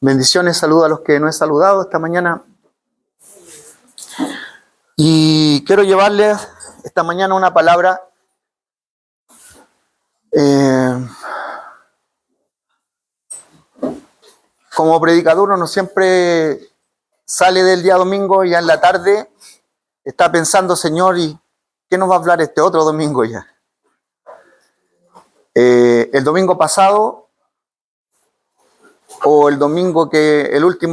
Bendiciones, saludo a los que no he saludado esta mañana. Y quiero llevarles esta mañana una palabra como predicador uno siempre sale del día domingo y ya en la tarde está pensando, Señor, ¿y qué nos va a hablar este otro domingo ya? El domingo pasado, o el último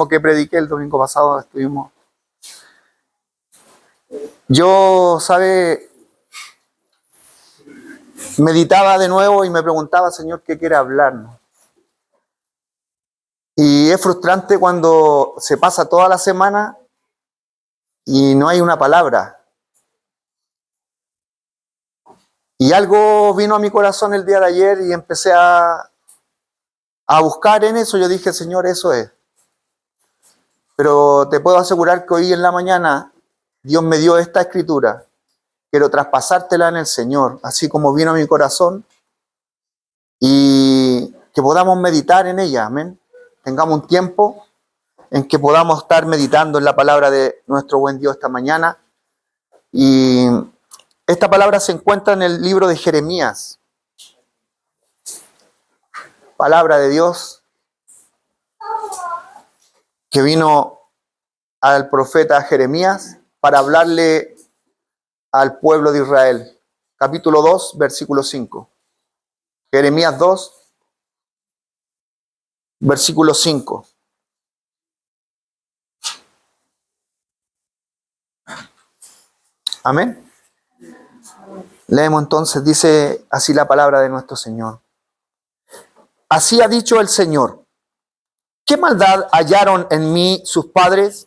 que prediqué el domingo pasado, yo, meditaba de nuevo y me preguntaba, Señor, ¿qué quiere hablarnos? Y es frustrante cuando se pasa toda la semana y no hay una palabra. Y algo vino a mi corazón el día de ayer y empecé a buscar en eso. Yo dije, Señor, eso es. Pero te puedo asegurar que hoy en la mañana Dios me dio esta escritura. Quiero traspasártela en el Señor, así como vino a mi corazón, y que podamos meditar en ella, amén. Tengamos un tiempo en que podamos estar meditando en la palabra de nuestro buen Dios esta mañana. Y esta palabra se encuentra en el libro de Jeremías. Palabra de Dios que vino al profeta Jeremías para hablarle al pueblo de Israel. Capítulo 2, versículo 5. Jeremías 2, versículo 5. Amén. Leemos entonces, dice así la palabra de nuestro Señor. Así ha dicho el Señor: ¿qué maldad hallaron en mí sus padres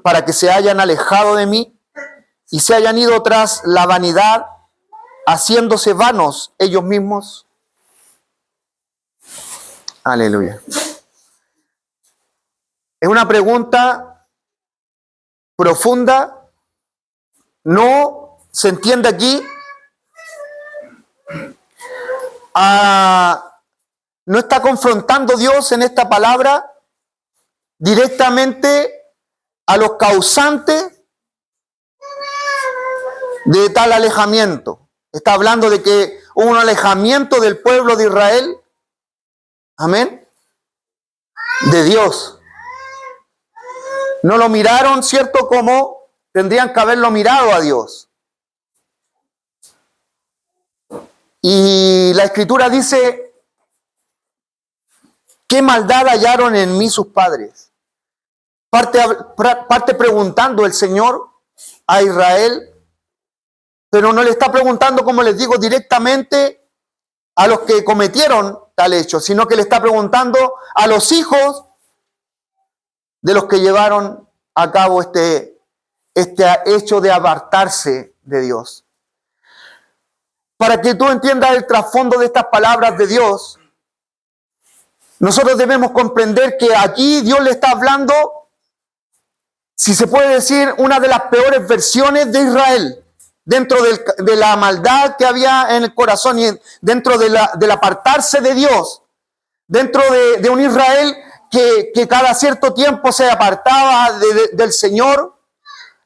para que se hayan alejado de mí y se hayan ido tras la vanidad, haciéndose vanos ellos mismos? Aleluya. Es una pregunta profunda. No se entiende aquí. No está confrontando Dios en esta palabra directamente a los causantes de tal alejamiento. Está hablando de que hubo un alejamiento del pueblo de Israel. Amén. De Dios. No lo miraron, ¿cierto? Como tendrían que haberlo mirado a Dios. Y la Escritura dice: ¿qué maldad hallaron en mí sus padres? Parte preguntando el Señor a Israel, pero no le está preguntando, como les digo, directamente a los que cometieron tal hecho, sino que le está preguntando a los hijos de los que llevaron a cabo este hecho de apartarse de Dios. Para que tú entiendas el trasfondo de estas palabras de Dios, nosotros debemos comprender que aquí Dios le está hablando, si se puede decir, una de las peores versiones de Israel, dentro de la maldad que había en el corazón y dentro del apartarse de Dios, dentro de un Israel que cada cierto tiempo se apartaba del Señor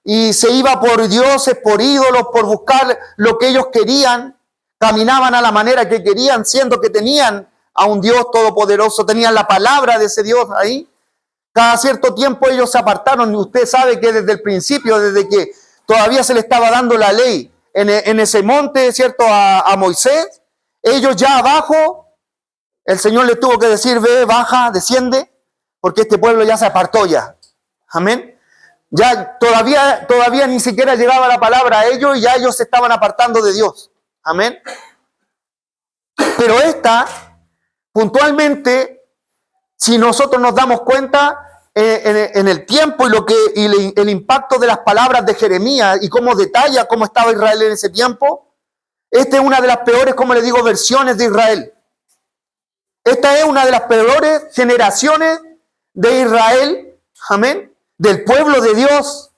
y se iba por dioses, por ídolos, por buscar lo que ellos querían. Caminaban a la manera que querían, siendo que tenían a un Dios todopoderoso, tenían la palabra de ese Dios ahí. Cada cierto tiempo ellos se apartaron, y usted sabe que desde el principio, desde que todavía se le estaba dando la ley en ese monte, ¿cierto?, a Moisés, ellos ya abajo, el Señor les tuvo que decir: ve, baja, desciende, porque este pueblo ya se apartó ya. Amén. Ya todavía ni siquiera llegaba la palabra a ellos y ya ellos se estaban apartando de Dios. Amén. Pero puntualmente, si nosotros nos damos cuenta en el tiempo y el impacto de las palabras de Jeremías y cómo detalla cómo estaba Israel en ese tiempo, esta es una de las peores, como les digo, versiones de Israel. Esta es una de las peores generaciones de Israel, amén, del pueblo de Dios.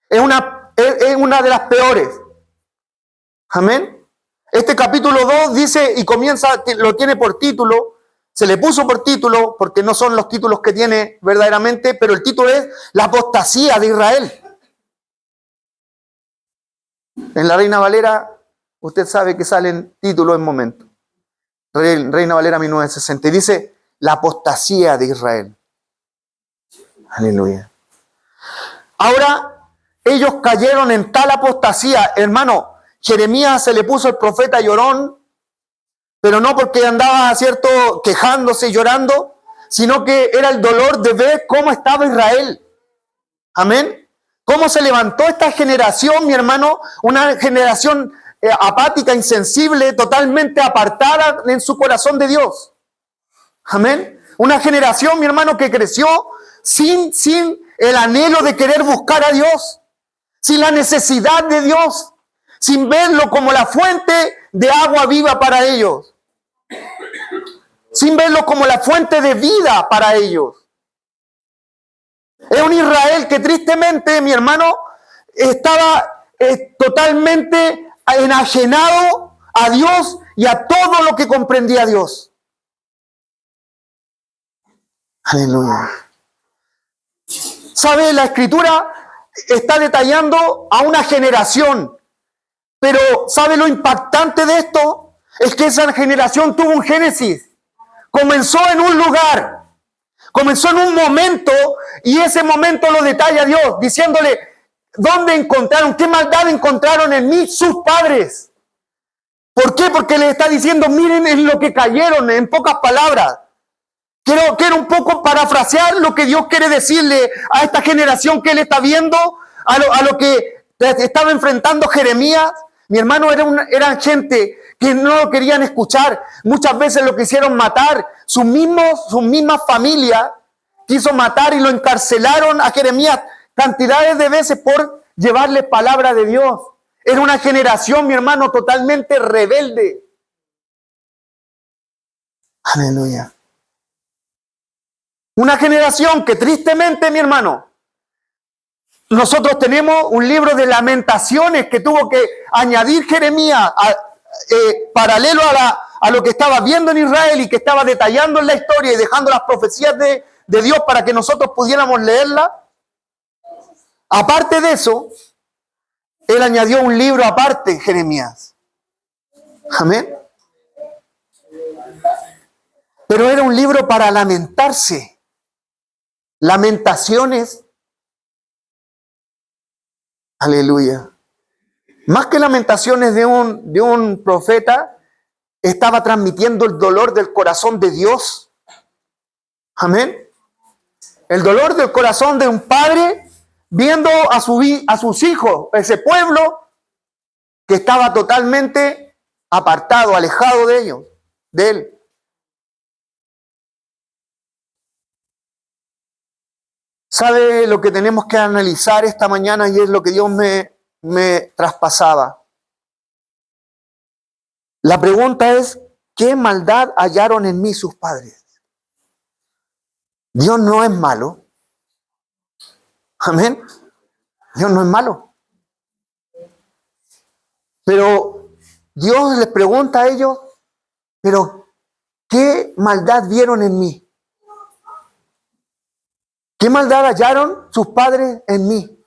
Es una de las peores. Amén. Este capítulo 2 dice y comienza, lo tiene por título, se le puso por título, porque no son los títulos que tiene verdaderamente, pero el título es la apostasía de Israel. En la Reina Valera, usted sabe que salen títulos en momento. Reina Valera 1960, y dice la apostasía de Israel. Aleluya. Ahora, ellos cayeron en tal apostasía, hermano. Jeremías se le puso el profeta llorón, pero no porque andaba, ¿cierto?, quejándose y llorando, sino que era el dolor de ver cómo estaba Israel. Amén. Cómo se levantó esta generación, mi hermano, una generación apática, insensible, totalmente apartada en su corazón de Dios. Amén. Una generación, mi hermano, que creció sin el anhelo de querer buscar a Dios, sin la necesidad de Dios, sin verlo como la fuente de agua viva para ellos, sin verlo como la fuente de vida para ellos. Es un Israel que tristemente, mi hermano, estaba totalmente enajenado a Dios y a todo lo que comprendía a Dios. Aleluya. ¿Sabe? La Escritura está detallando a una generación, pero ¿sabe lo impactante de esto? Es que esa generación tuvo un génesis. Comenzó en un lugar, comenzó en un momento, y ese momento lo detalla Dios, diciéndole, ¿dónde encontraron? ¿Qué maldad encontraron en mí sus padres? ¿Por qué? Porque les está diciendo, miren en lo que cayeron, en pocas palabras. Quiero un poco parafrasear lo que Dios quiere decirle a esta generación que Él está viendo, a lo que estaba enfrentando Jeremías. Mi hermano, eran gente que no lo querían escuchar. Muchas veces lo quisieron matar. Sus mismas familias quiso matar y lo encarcelaron a Jeremías cantidades de veces por llevarle palabra de Dios. Era una generación, mi hermano, totalmente rebelde. Aleluya. Una generación que tristemente, mi hermano, nosotros tenemos un libro de lamentaciones que tuvo que añadir Jeremías paralelo a lo que estaba viendo en Israel y que estaba detallando en la historia y dejando las profecías de Dios para que nosotros pudiéramos leerla. Aparte de eso, él añadió un libro aparte, Jeremías. Amén. Pero era un libro para lamentarse. Lamentaciones. Aleluya. Más que lamentaciones de un profeta, estaba transmitiendo el dolor del corazón de Dios. Amén. El dolor del corazón de un padre viendo a sus hijos, ese pueblo que estaba totalmente apartado, alejado de ellos, de él. ¿Sabe lo que tenemos que analizar esta mañana? Y es lo que Dios me traspasaba. La pregunta es, ¿qué maldad hallaron en mí sus padres? Dios no es malo. Amén. Dios no es malo. Pero Dios les pregunta a ellos, ¿pero qué maldad vieron en mí? ¿Qué maldad hallaron sus padres en mí?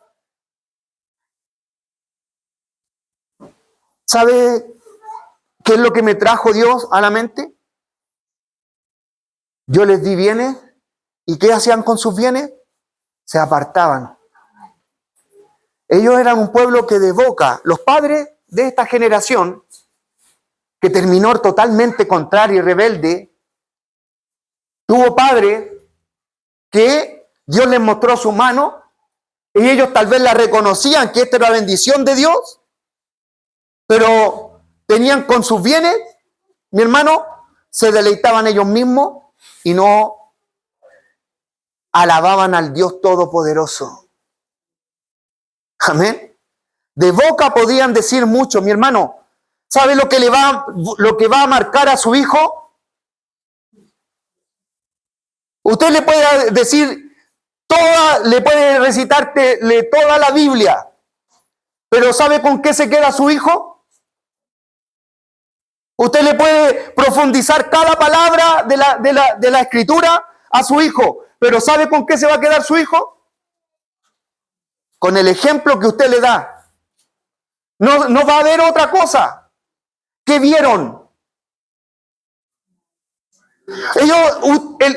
¿Sabe qué es lo que me trajo Dios a la mente? Yo les di bienes, ¿y qué hacían con sus bienes? Se apartaban. Ellos eran un pueblo que de boca, los padres de esta generación, que terminó totalmente contrario y rebelde, tuvo padres que Dios les mostró su mano y ellos tal vez la reconocían que esta era la bendición de Dios, pero tenían con sus bienes, mi hermano, se deleitaban ellos mismos y no alababan al Dios Todopoderoso. Amén. De boca podían decir mucho, mi hermano. ¿Sabe lo que va a marcar a su hijo? Usted le puede decir le puede recitarte toda la Biblia, pero ¿sabe con qué se queda su hijo? Usted le puede profundizar cada palabra de la Escritura a su hijo, pero ¿sabe con qué se va a quedar su hijo? Con el ejemplo que usted le da. No va a haber otra cosa. ¿Qué vieron?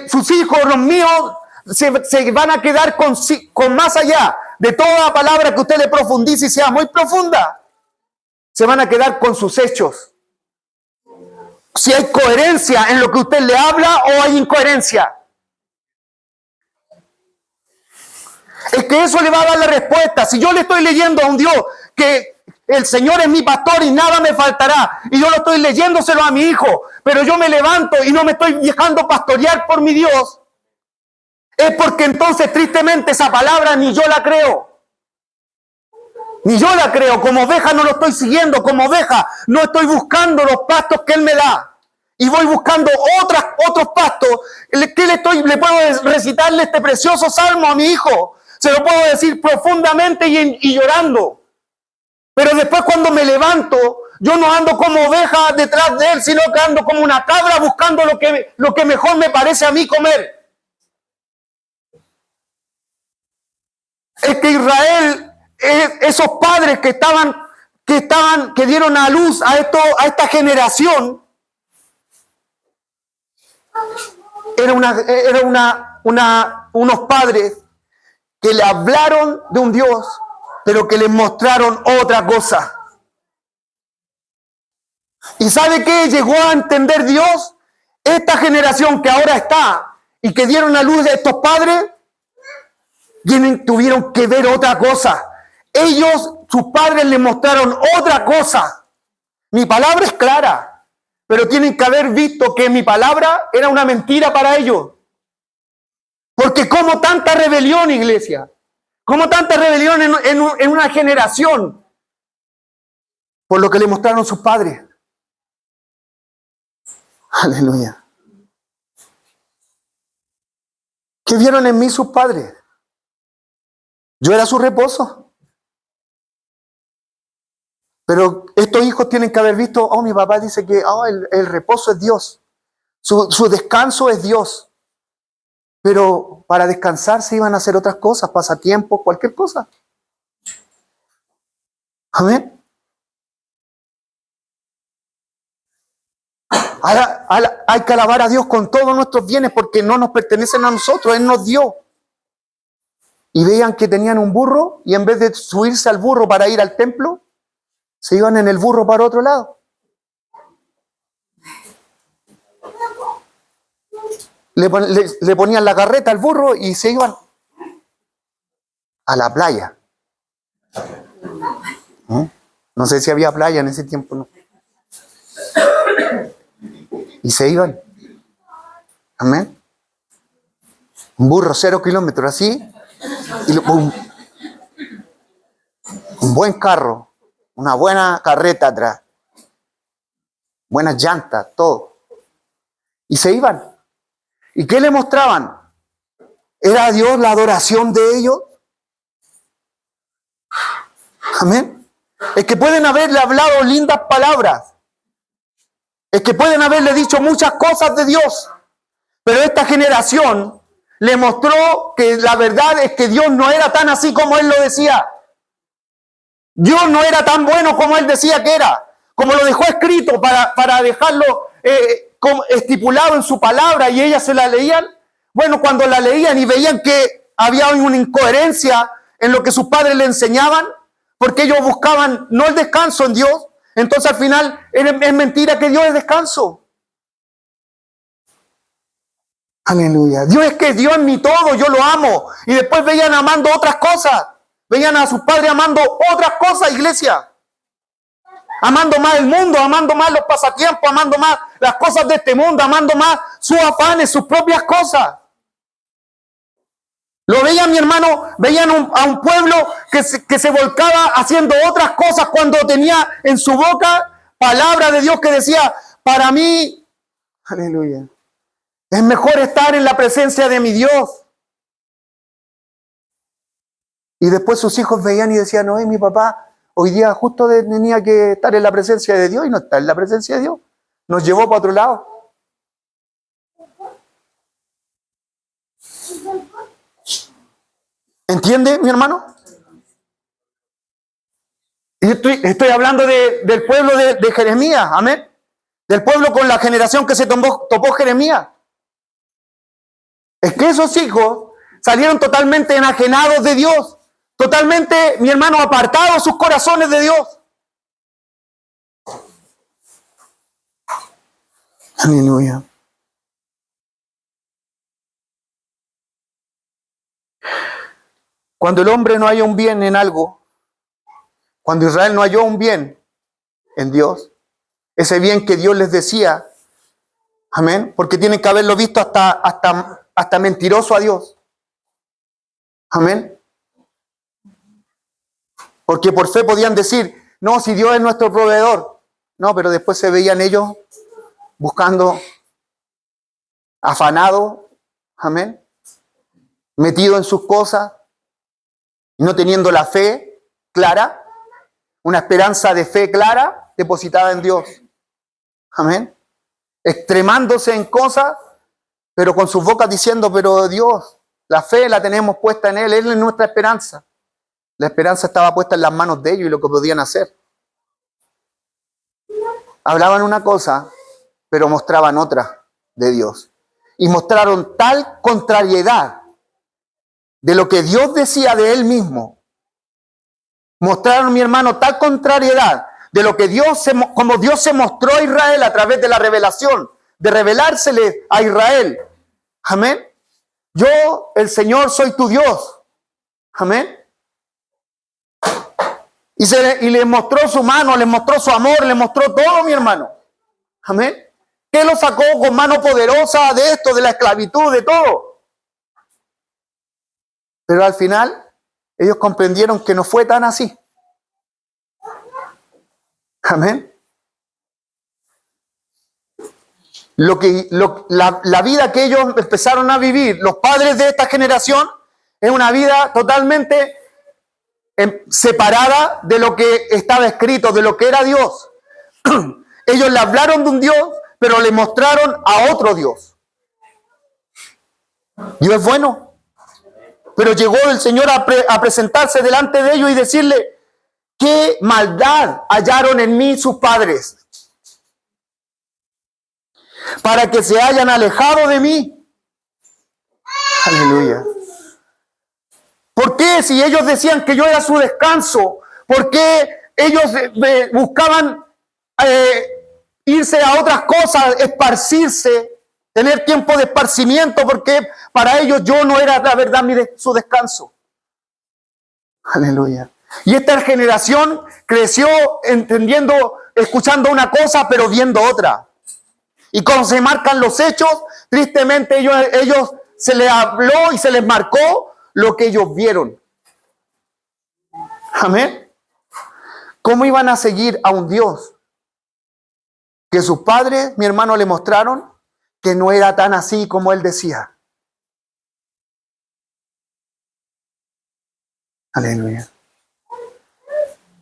Sus hijos, los míos, se van a quedar con más allá de toda palabra que usted le profundice y sea muy profunda. Se van a quedar con sus hechos. Si hay coherencia en lo que usted le habla o hay incoherencia. Es que eso le va a dar la respuesta. Si yo le estoy leyendo a un Dios que el Señor es mi pastor y nada me faltará, y yo lo estoy leyéndoselo a mi hijo, pero yo me levanto y no me estoy dejando pastorear por mi Dios, es porque entonces tristemente esa palabra ni yo la creo. Ni yo la creo. Como oveja no lo estoy siguiendo. Como oveja no estoy buscando los pastos que Él me da. Y voy buscando otros pastos. ¿Le puedo recitarle este precioso salmo a mi hijo? Se lo puedo decir profundamente y llorando. Pero después cuando me levanto, yo no ando como oveja detrás de Él, sino que ando como una cabra buscando lo que mejor me parece a mí comer. Es que Israel, esos padres que dieron a luz a esta generación, unos padres que le hablaron de un Dios, pero que les mostraron otra cosa. ¿Y sabe qué llegó a entender Dios? Esta generación que ahora está y que dieron a luz de estos padres, tuvieron que ver otra cosa. Sus padres les mostraron otra cosa. Mi palabra es clara, pero tienen que haber visto que mi palabra era una mentira para ellos. Porque como tanta rebelión, iglesia, como tanta rebelión en una generación, por lo que le mostraron sus padres. Aleluya. ¿Qué vieron en mí sus padres? Yo era su reposo. Pero estos hijos tienen que haber visto, mi papá dice que el reposo es Dios. Su descanso es Dios. Pero para descansar se iban a hacer otras cosas, pasatiempos, cualquier cosa. Amén. Ahora, hay que alabar a Dios con todos nuestros bienes porque no nos pertenecen a nosotros, Él nos dio. Y veían que tenían un burro y en vez de subirse al burro para ir al templo, se iban en el burro para otro lado. Le ponían la carreta al burro y se iban a la playa. No sé si había playa en ese tiempo, no. Y se iban. Amén. Un burro 0 kilómetros así. Y un buen carro. Una buena carreta atrás. Buenas llantas, todo. Y se iban. ¿Y qué le mostraban? ¿Era Dios la adoración de ellos? Amén. Es que pueden haberle hablado lindas palabras. Es que pueden haberle dicho muchas cosas de Dios. Pero esta generación le mostró que la verdad es que Dios no era tan así como Él lo decía. Dios no era tan bueno como Él decía que era. Como lo dejó escrito para dejarlo estipulado en su palabra y ellas se la leían. Bueno, cuando la leían y veían que había una incoherencia en lo que sus padres le enseñaban, porque ellos buscaban no el descanso en Dios, entonces al final es mentira que Dios es descanso. Aleluya. Dios es que Dios es mi todo, yo lo amo. Y después veían amando otras cosas. Veían a sus padres amando otras cosas, iglesia. Amando más el mundo, amando más los pasatiempos, amando más las cosas de este mundo, amando más sus afanes, sus propias cosas. Lo veían, mi hermano, veían a un pueblo que se volcaba haciendo otras cosas cuando tenía en su boca palabra de Dios que decía, para mí, aleluya, es mejor estar en la presencia de mi Dios. Y después sus hijos veían y decían, mi papá hoy día justo tenía que estar en la presencia de Dios y no está en la presencia de Dios. nos llevó para otro lado. ¿Entiende, mi hermano? Y estoy hablando del pueblo de Jeremías, amén. Del pueblo con la generación que se topó Jeremías. Es que esos hijos salieron totalmente enajenados de Dios. Totalmente, mi hermano, apartados sus corazones de Dios. Aleluya. Cuando el hombre no halla un bien en algo, cuando Israel no halló un bien en Dios, ese bien que Dios les decía, amén, porque tienen que haberlo visto hasta mentiroso a Dios. Amén. Porque por fe podían decir, no, si Dios es nuestro proveedor. No, pero después se veían ellos buscando, afanados, amén, metidos en sus cosas, no teniendo la fe clara, una esperanza de fe clara depositada en Dios. Amén. Extremándose en cosas, pero con sus bocas diciendo, pero Dios, la fe la tenemos puesta en Él es nuestra esperanza. La esperanza estaba puesta en las manos de ellos y lo que podían hacer. Hablaban una cosa, pero mostraban otra de Dios. Y mostraron tal contrariedad de lo que Dios decía de Él mismo. Mostraron, mi hermano, tal contrariedad de lo que como Dios se mostró a Israel a través de la revelación, de revelársele a Israel. Amén. Yo, el Señor, soy tu Dios. Amén. Y le mostró su mano, le mostró su amor, le mostró todo, mi hermano. Amén. Que lo sacó con mano poderosa de esto, de la esclavitud, de todo. Pero al final, ellos comprendieron que no fue tan así. Amén. La vida que ellos empezaron a vivir, los padres de esta generación, es una vida totalmente separada de lo que estaba escrito, de lo que era Dios. Ellos le hablaron de un Dios, pero le mostraron a otro Dios. Dios es bueno. Pero llegó el Señor a presentarse delante de ellos y decirle, ¿qué maldad hallaron en mí sus padres? Para que se hayan alejado de mí. Aleluya. ¿Por qué si ellos decían que yo era su descanso? ¿Por qué ellos buscaban irse a otras cosas, esparcirse, tener tiempo de esparcimiento? Porque para ellos yo no era la verdad su descanso. Aleluya. Y esta generación creció entendiendo, escuchando una cosa, pero viendo otra. Y cuando se marcan los hechos, tristemente ellos se les habló y se les marcó lo que ellos vieron. Amén. ¿Cómo iban a seguir a un Dios que sus padres, mi hermano, le mostraron que no era tan así como él decía? Aleluya.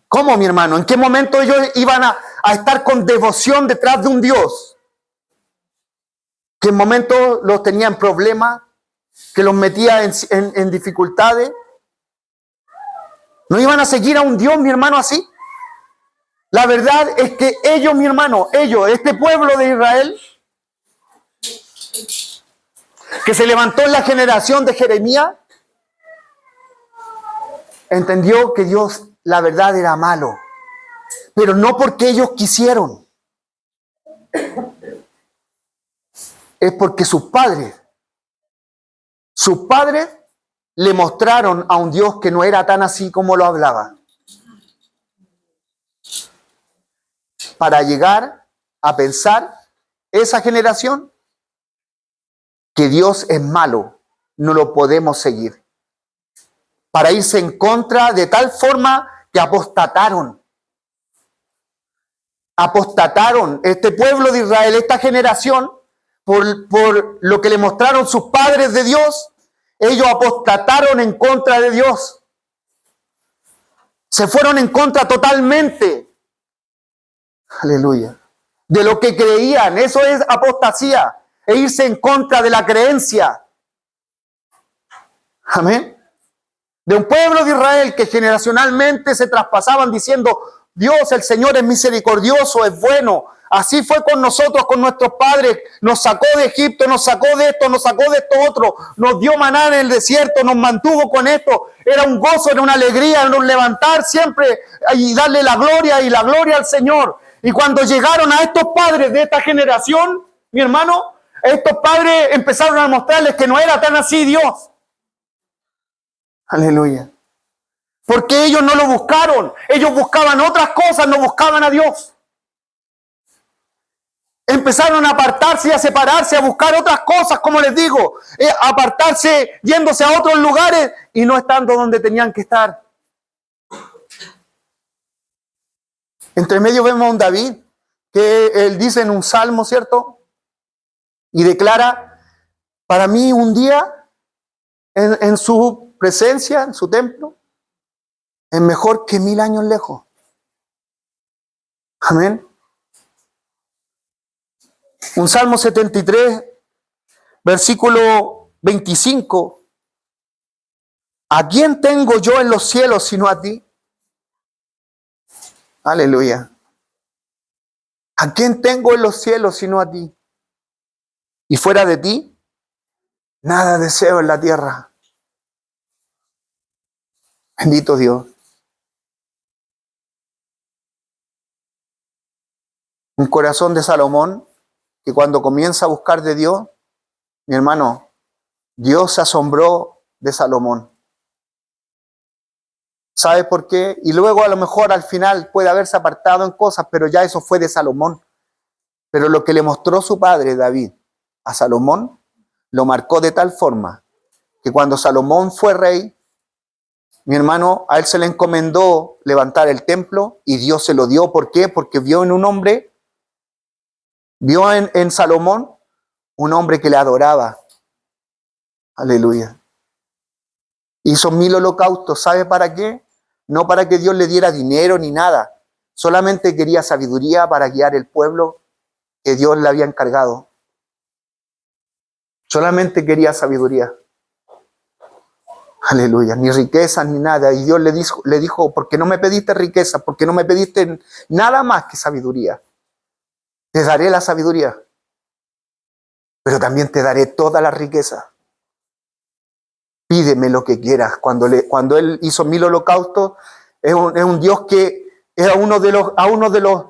¿Cómo, mi hermano? ¿En qué momento ellos iban a estar con devoción detrás de un Dios que en momentos los tenía en problemas, que los metía en dificultades? ¿No iban a seguir a un Dios, mi hermano, así? La verdad es que ellos, mi hermano, este pueblo de Israel, que se levantó en la generación de Jeremías, entendió que Dios, la verdad, era malo. Pero no porque ellos quisieron. Es porque sus padres le mostraron a un Dios que no era tan así como lo hablaba. Para llegar a pensar esa generación que Dios es malo, no lo podemos seguir. Para irse en contra de tal forma que apostataron. Apostataron este pueblo de Israel, esta generación, por lo que le mostraron sus padres de Dios. Ellos apostataron en contra de Dios. Se fueron en contra totalmente. Aleluya. de lo que creían. Eso es apostasía, e irse en contra de la creencia. Amén. De un pueblo de Israel que generacionalmente se traspasaban diciendo: Dios, el Señor es misericordioso, es bueno. Así fue con nosotros, con nuestros padres. Nos sacó de Egipto, nos sacó de esto, nos sacó de esto otro. Nos dio maná en el desierto, nos mantuvo con esto. Era un gozo, era una alegría, era un levantar siempre y darle la gloria al Señor. Y cuando llegaron a estos padres de esta generación, mi hermano, estos padres empezaron a mostrarles que no era tan así Dios. Aleluya. Porque ellos no lo buscaron. Ellos buscaban otras cosas, no buscaban a Dios. Empezaron a apartarse y a separarse, a buscar otras cosas, como les digo. Apartarse, yéndose a otros lugares y no estando donde tenían que estar. Entre medio vemos a un David, que él dice en un salmo, ¿cierto? Y declara: para mí un día en su presencia, en su templo, es mejor que 1000 años lejos. Amén. Un Salmo 73, versículo 25. ¿A quién tengo yo en los cielos sino a ti? Aleluya. ¿A quién tengo en los cielos sino a ti? Y fuera de ti, nada deseo en la tierra. Bendito Dios. Un corazón de Salomón que cuando comienza a buscar de Dios, mi hermano, Dios se asombró de Salomón. ¿Sabe por qué? Y luego a lo mejor al final puede haberse apartado en cosas, pero ya eso fue de Salomón. Pero lo que le mostró su padre David a Salomón, lo marcó de tal forma que cuando Salomón fue rey, mi hermano, a él se le encomendó levantar el templo y Dios se lo dio. ¿Por qué? Porque vio en un hombre, vio en Salomón un hombre que le adoraba. Aleluya. Hizo 1000 holocaustos. ¿Sabe para qué? No para que Dios le diera dinero ni nada. Solamente quería sabiduría para guiar el pueblo que Dios le había encargado. Solamente quería sabiduría. Aleluya. Ni riqueza ni nada. Y Dios le dijo: ¿por qué no me pediste riqueza? ¿Por qué no me pediste nada más que sabiduría? Te daré la sabiduría, pero también te daré toda la riqueza. Pídeme lo que quieras. Cuando él hizo 1000 holocaustos, es un Dios que era uno de los,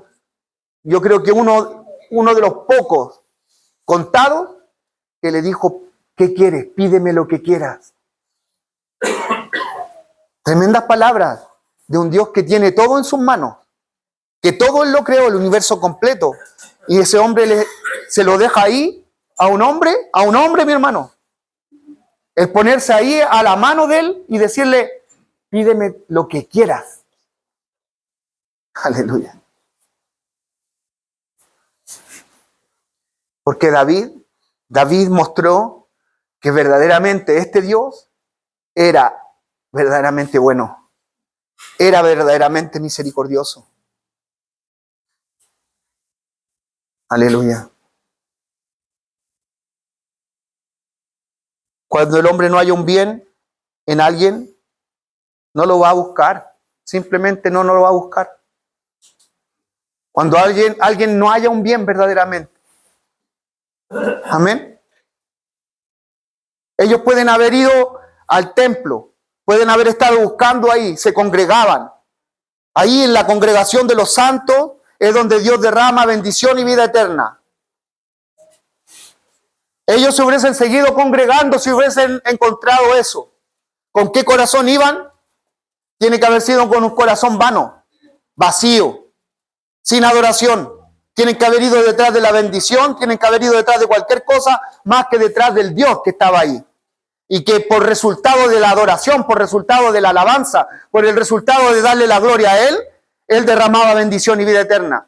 yo creo que uno de los pocos contados que le dijo: ¿qué quieres? Pídeme lo que quieras. Tremendas palabras de un Dios que tiene todo en sus manos, que todo Él lo creó, el universo completo, y ese hombre se lo deja ahí a un hombre, mi hermano. El ponerse ahí a la mano de Él y decirle: pídeme lo que quieras. Aleluya. Porque David mostró que verdaderamente este Dios era verdaderamente bueno, era verdaderamente misericordioso. Aleluya. Cuando el hombre no haya un bien en alguien, no lo va a buscar. Simplemente no lo va a buscar. Cuando alguien no haya un bien verdaderamente. Amén. Ellos pueden haber ido al templo, pueden haber estado buscando ahí, se congregaban. Ahí en la congregación de los santos es donde Dios derrama bendición y vida eterna. Ellos se hubiesen seguido congregando si hubiesen encontrado eso. ¿Con qué corazón iban? Tiene que haber sido con un corazón vano, vacío, sin adoración. Tienen que haber ido detrás de la bendición, tienen que haber ido detrás de cualquier cosa más que detrás del Dios que estaba ahí. Y que por resultado de la adoración, por resultado de la alabanza, por el resultado de darle la gloria a Él, Él derramaba bendición y vida eterna.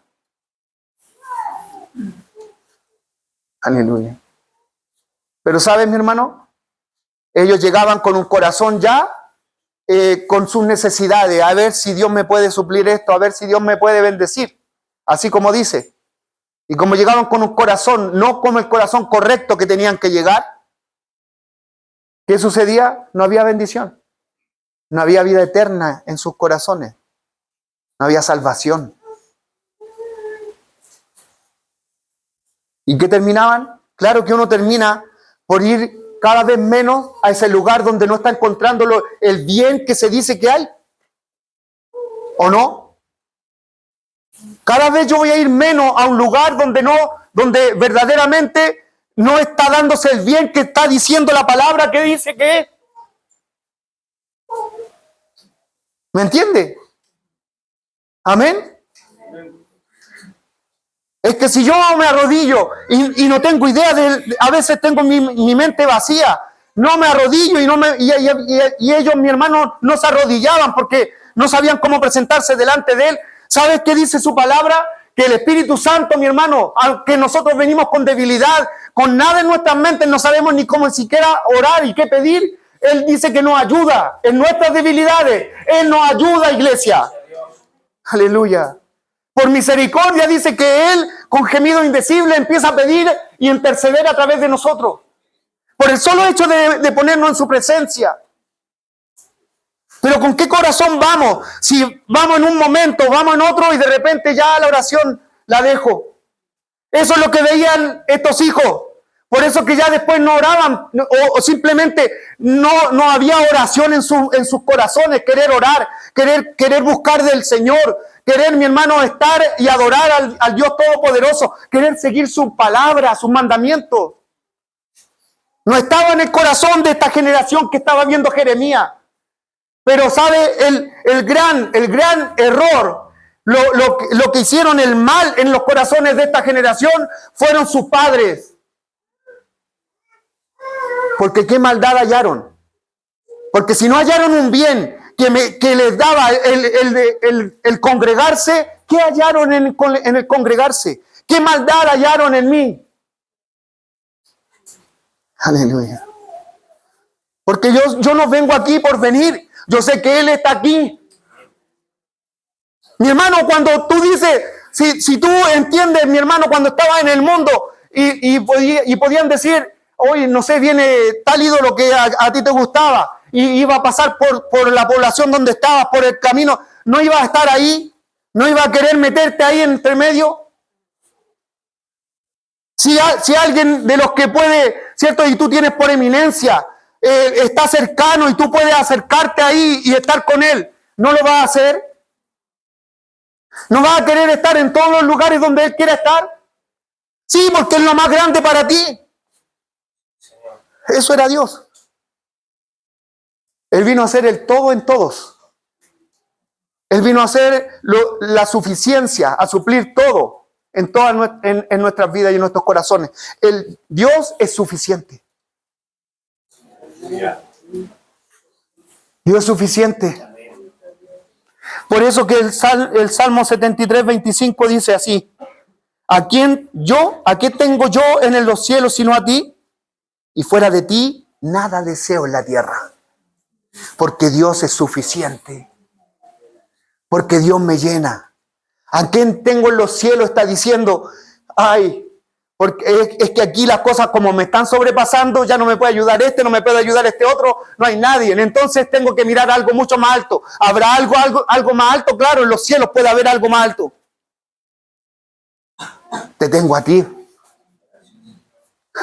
Aleluya. Pero ¿sabes, mi hermano? Ellos llegaban con un corazón ya, con sus necesidades, a ver si Dios me puede suplir esto, a ver si Dios me puede bendecir. Así como dice, Y como llegaban con un corazón, no como el corazón correcto que tenían que llegar, ¿qué sucedía? No había bendición. No había vida eterna en sus corazones. No había salvación. ¿Y qué terminaban? Claro que uno termina por ir cada vez menos a ese lugar donde no está encontrando el bien que se dice que hay. ¿O no? Cada vez yo voy a ir menos a un lugar donde verdaderamente no está dándose el bien que está diciendo la palabra que dice que es. ¿Me entiende? Amén. Es que si yo me arrodillo y no tengo idea a veces tengo mi mente vacía, no me arrodillo y ellos, mi hermano, no se arrodillaban porque no sabían cómo presentarse delante de él. ¿Sabes qué dice su palabra? Que el Espíritu Santo, mi hermano, aunque nosotros venimos con debilidad, con nada en nuestras mentes, no sabemos ni cómo siquiera orar y qué pedir, Él dice que nos ayuda en nuestras debilidades. Él nos ayuda, iglesia. Aleluya. Por misericordia dice que Él, con gemido indecible, empieza a pedir y interceder a través de nosotros. Por el solo hecho de ponernos en su presencia. Pero ¿con qué corazón vamos? Si vamos en un momento, vamos en otro y de repente ya la oración la dejo. Eso es lo que veían estos hijos. Por eso que ya después no oraban o simplemente no había oración en sus corazones. Querer orar, querer buscar del Señor, querer, mi hermano, estar y adorar al Dios Todopoderoso, querer seguir su palabra, sus mandamientos. No estaba en el corazón de esta generación que estaba viendo Jeremías. Pero sabe, el gran error, lo que hicieron el mal en los corazones de esta generación fueron sus padres. Porque qué maldad hallaron. Porque si no hallaron un bien que les daba el congregarse, ¿qué hallaron en el congregarse? ¿Qué maldad hallaron en mí? Aleluya. Porque yo no vengo aquí por venir. Yo sé que Él está aquí. Mi hermano, cuando tú dices, si tú entiendes, mi hermano, cuando estaba en el mundo y podían decir, oye, no sé, viene tal ídolo que a ti te gustaba y iba a pasar por la población donde estabas, por el camino, ¿no iba a estar ahí? ¿No iba a querer meterte ahí entre medio? Si alguien de los que puede, ¿cierto? Y tú tienes por eminencia, está cercano y tú puedes acercarte ahí y estar con él, ¿no lo vas a hacer? ¿No vas a querer estar en todos los lugares donde él quiera estar? Sí, porque es lo más grande para ti. Eso era Dios. Él vino a ser el todo en todos. Él vino a ser la suficiencia, a suplir todo en nuestras vidas y en nuestros corazones. Dios es suficiente. Dios es suficiente. Por eso que el Salmo 73, 25 dice así: ¿a qué tengo yo en los cielos sino a ti? Y fuera de ti, nada deseo en la tierra. Porque Dios es suficiente. Porque Dios me llena. ¿A quién tengo en los cielos? Está diciendo, ay, porque es que aquí las cosas como me están sobrepasando, ya no me puede ayudar no me puede ayudar este otro, no hay nadie. Entonces tengo que mirar algo mucho más alto. ¿Habrá algo más alto? Claro, en los cielos puede haber algo más alto. Te tengo a ti.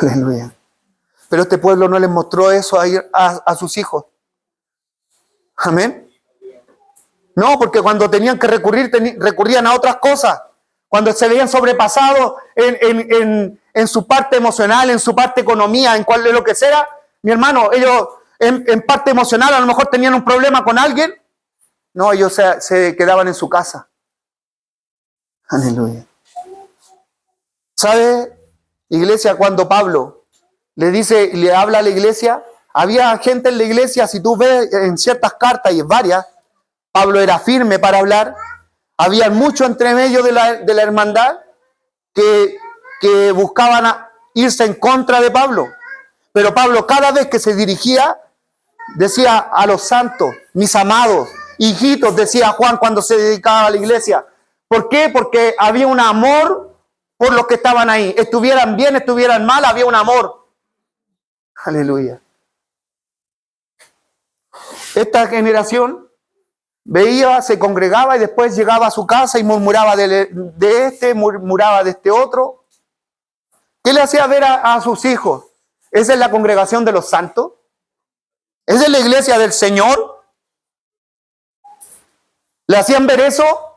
Aleluya. Pero este pueblo no les mostró eso a sus hijos. Amén. No, porque cuando tenían que recurrían a otras cosas. Cuando se veían sobrepasados en su parte emocional, en su parte economía, en cual de lo que sea. Mi hermano, ellos en parte emocional a lo mejor tenían un problema con alguien. No, ellos se quedaban en su casa. Aleluya. ¿Sabe, iglesia, cuando Pablo le habla a la iglesia? Había gente en la iglesia, si tú ves en ciertas cartas y en varias, Pablo era firme para hablar. Había mucho entre medio de la hermandad que buscaban irse en contra de Pablo. Pero Pablo, cada vez que se dirigía, decía a los santos, mis amados, hijitos, decía Juan cuando se dedicaba a la iglesia. ¿Por qué? Porque había un amor por los que estaban ahí. Estuvieran bien, estuvieran mal, había un amor. Aleluya. Esta generación veía, se congregaba y después llegaba a su casa y murmuraba de este, murmuraba de este otro. ¿Qué le hacía ver a sus hijos? ¿Esa es la congregación de los santos? ¿Esa es la iglesia del Señor? ¿Le hacían ver eso?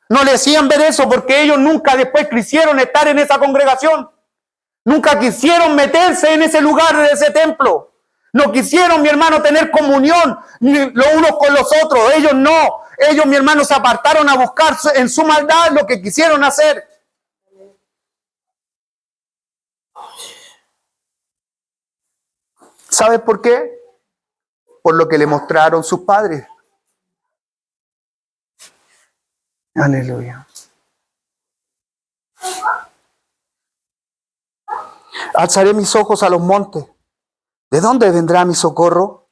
No le hacían ver eso porque ellos nunca después quisieron estar en esa congregación. Nunca quisieron meterse en ese lugar de ese templo. No quisieron, mi hermano, tener comunión los unos con los otros. Ellos no. Ellos, mi hermano, se apartaron a buscar en su maldad lo que quisieron hacer. ¿Sabes por qué? Por lo que le mostraron sus padres. Aleluya. Alzaré mis ojos a los montes. ¿De dónde vendrá mi socorro?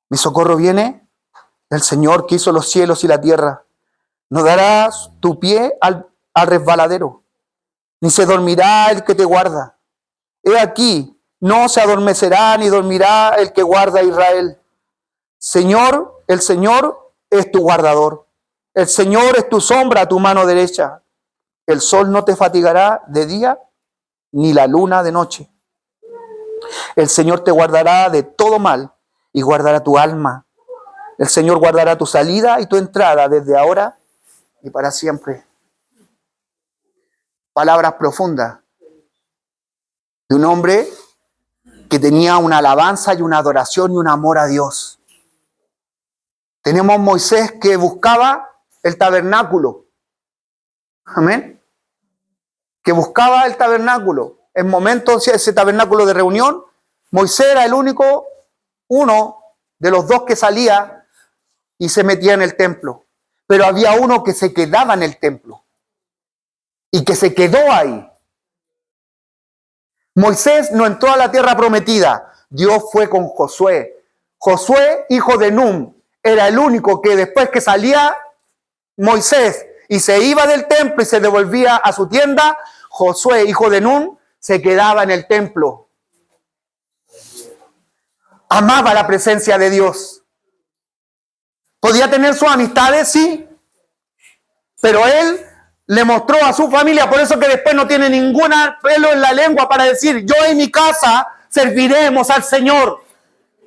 Mi socorro viene del Señor que hizo los cielos y la tierra. No darás tu pie al resbaladero, ni se dormirá el que te guarda. He aquí, no se adormecerá ni dormirá el que guarda a Israel. Señor, el Señor es tu guardador. El Señor es tu sombra a tu mano derecha. El sol no te fatigará de día, ni la luna de noche. El Señor te guardará de todo mal y guardará tu alma. El Señor guardará tu salida y tu entrada desde ahora y para siempre. Palabras profundas de un hombre que tenía una alabanza y una adoración y un amor a Dios. Tenemos Moisés que buscaba el tabernáculo. Amén. Que buscaba el tabernáculo. En momentos, ese tabernáculo de reunión, Moisés era el único, uno de los dos que salía y se metía en el templo. Pero había uno que se quedaba en el templo y que se quedó ahí. Moisés no entró a la tierra prometida. Dios fue con Josué. Josué, hijo de Nun, era el único que después que salía Moisés y se iba del templo y se devolvía a su tienda, Josué, hijo de Nun, se quedaba en el templo. Amaba la presencia de Dios. ¿Podía tener sus amistades? Sí. Pero él le mostró a su familia, por eso que después no tiene ningún pelo en la lengua para decir, yo en mi casa serviremos al Señor.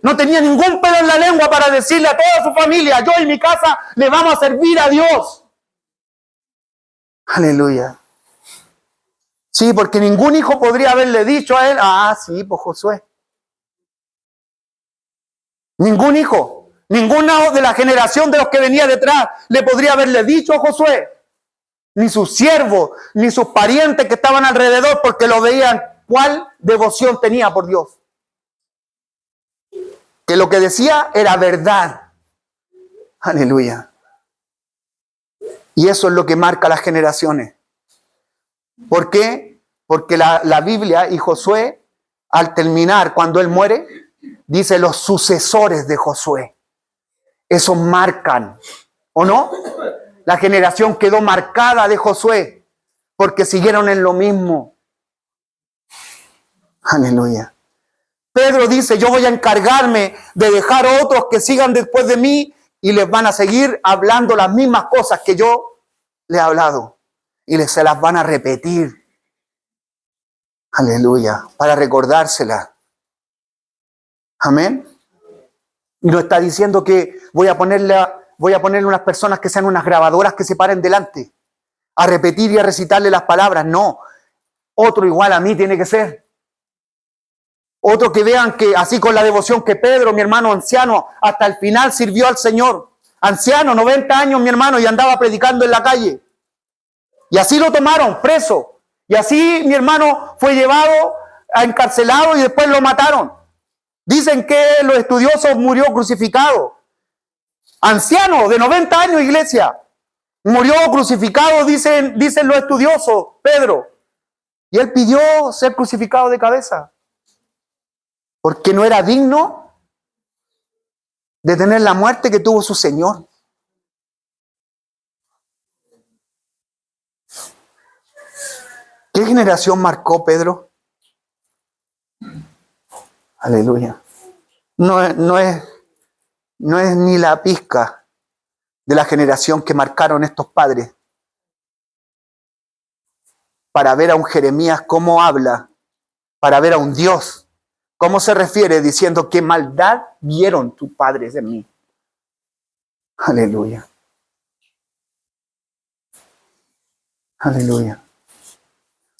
No tenía ningún pelo en la lengua para decirle a toda su familia, yo en mi casa le vamos a servir a Dios. Aleluya. Sí, porque ningún hijo podría haberle dicho a él, sí, pues Josué. Ningún hijo, ninguna de la generación de los que venía detrás le podría haberle dicho a Josué. Ni sus siervos, ni sus parientes que estaban alrededor, porque lo veían cuál devoción tenía por Dios. Que lo que decía era verdad. Aleluya. Y eso es lo que marca las generaciones. ¿Por qué? Porque la Biblia y Josué, al terminar, cuando él muere, dice los sucesores de Josué. Esos marcan, ¿o no? La generación quedó marcada de Josué porque siguieron en lo mismo. Aleluya. Pedro dice, yo voy a encargarme de dejar a otros que sigan después de mí y les van a seguir hablando las mismas cosas que yo les he hablado. Y se las van a repetir. Aleluya. Para recordárselas. Amén. Y no está diciendo que voy a ponerle unas personas que sean unas grabadoras que se paren delante a repetir y a recitarle las palabras. No. Otro igual a mí tiene que ser. Otro que vean que así con la devoción que Pedro, mi hermano anciano, hasta el final sirvió al Señor. Anciano, 90 años, mi hermano, y andaba predicando en la calle. Y así lo tomaron preso. Y así mi hermano fue llevado, encarcelado y después lo mataron. Dicen que los estudiosos murió crucificado. Anciano de 90 años, iglesia. Murió crucificado, dicen los estudiosos, Pedro. Y él pidió ser crucificado de cabeza. Porque no era digno de tener la muerte que tuvo su Señor. ¿Qué generación marcó Pedro? Aleluya. No es ni la pizca de la generación que marcaron estos padres para ver a un Jeremías cómo habla, para ver a un Dios, cómo se refiere diciendo qué maldad vieron tus padres en mí. Aleluya. Aleluya.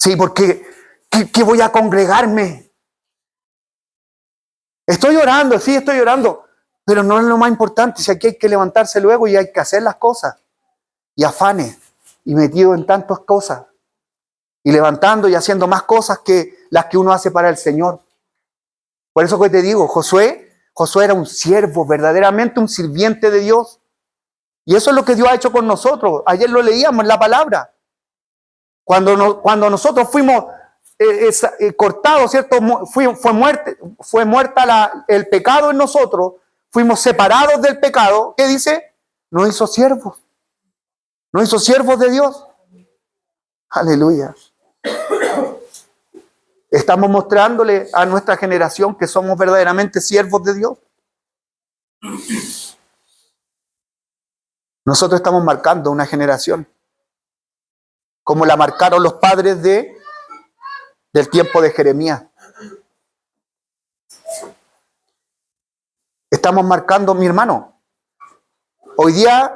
Sí, porque ¿qué voy a congregarme? Estoy orando, sí, estoy orando, pero no es lo más importante. Si aquí hay que levantarse luego y hay que hacer las cosas. Y afanes, y metido en tantas cosas. Y levantando y haciendo más cosas que las que uno hace para el Señor. Por eso que te digo, Josué era un siervo, verdaderamente un sirviente de Dios. Y eso es lo que Dios ha hecho con nosotros. Ayer lo leíamos en la palabra. Cuando nosotros fuimos cortados, ¿cierto? Fue muerta el pecado en nosotros, fuimos separados del pecado. ¿Qué dice? Nos hizo siervos. Nos hizo siervos de Dios. Aleluya. Estamos mostrándole a nuestra generación que somos verdaderamente siervos de Dios. Nosotros estamos marcando una generación, como la marcaron los padres del tiempo de Jeremías. Estamos marcando, mi hermano, hoy día